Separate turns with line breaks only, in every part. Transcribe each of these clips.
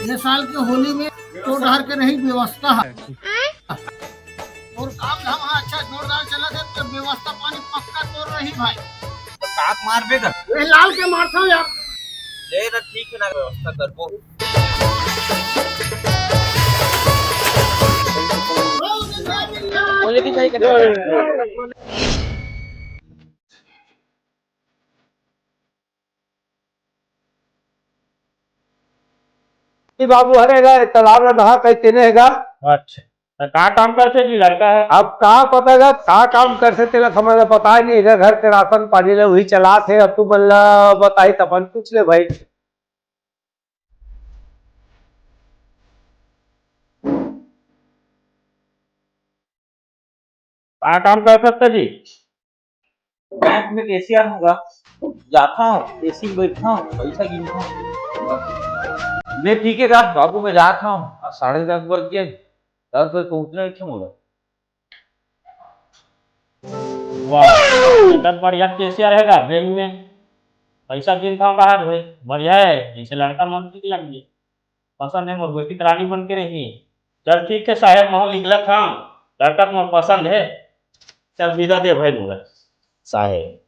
ये साल की होली में तो डर के नहीं व्यवस्था है और काम धाम अच्छा जोरदार चला है तो व्यवस्था पानी पक्का तो रही भाई।
तो काक मार बेगा
ये लाल के मारता यार
ले ना ठीक है ना व्यवस्था करबो। बोले की सही कर
बाबू हरेगा तालाब में नहा कैसे रहेगा।
अच्छा तो का काम करते जी लड़का है।
अब कहाँ पता है कहाँ काम करते तेरा समझ पता ही नहीं। इधर घर के राशन पानी ले वही चला थे। अब तू बल्ला बताई तपन पूछ ले भाई।
का काम कर सकते जी।
बैंक में कैशियर होगा जाता हूँ एसी में बैठा हूँ पैसा गिनता हूँ। मैं ठीक है का बाबू में जाता हूँ 10:30 बज गए 10 बजे पहुँचना ही क्यों होगा।
वाह एकदम बढ़िया कैशियर रहेगा बैंक में पैसा गिनता हूँ बाहर भाई बढ़िया है। जैसे लड़का मन ठीक लग गई पसंद है मोर बेटी रानी बन के रही। चल ठीक है साहेब मोहन निकला था लड़का मोर पसंद है। चल विदा दे भाई मोरा साहेब।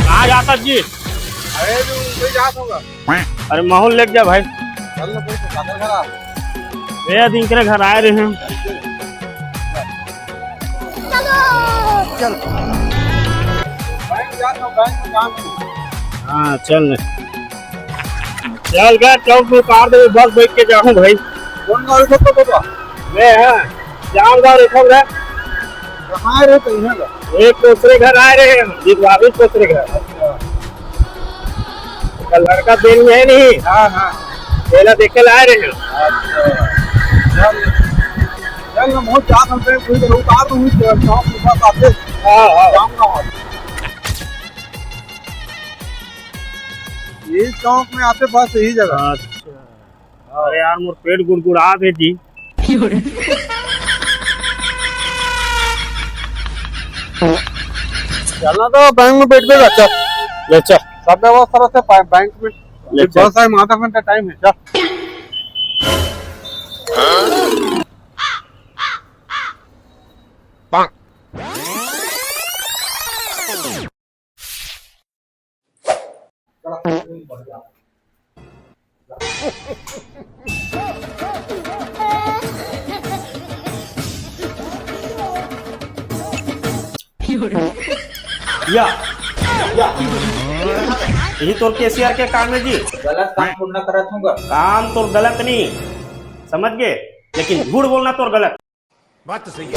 कहाँ जाता जी।
अरे तू जात होगा।
अरे माहौल लेके जा भाई।
चल ना कोई साधन करा।
भैया दिन के घर आए रहे हैं।
चल बैंक जाता हूँ बैंक में काम।
हाँ चल चल गया चौक में कार दे बस बैठ के जाऊँ भाई।
कौन गाड़ी से तो बाबा
मैं है जाऊँगा रेखम रे
कहाँ रे तो इधर
एक दूसरे घर आए रहे हैं जीत भाभी दूसरे घर। कल लड़का दिन में है नहीं।
हाँ हाँ
पहला देखे ला आए रहे हैं।
चल चल ना बहुत चाह करते हैं कोई तो उतार दूँ शॉप के पास आते।
हाँ हाँ
जाऊँगा ये चौक में आते पास यही जगह।
अच्छा अरे यार मोर पेट गुड़गुड़ा थे जी।
चलना तो बैंक में बैठ गया। चल
ले चल
सब व्यवस्था रहते बैंक में।
ले चल।
बस है आधा घंटा टाइम है। चल
या यही तोर केसीआर के काम है जी।
गलत काम थोड़ा करत हूँगा।
काम तो गलत नहीं समझ गए लेकिन झूठ बोलना तो गलत।
बात तो सही है।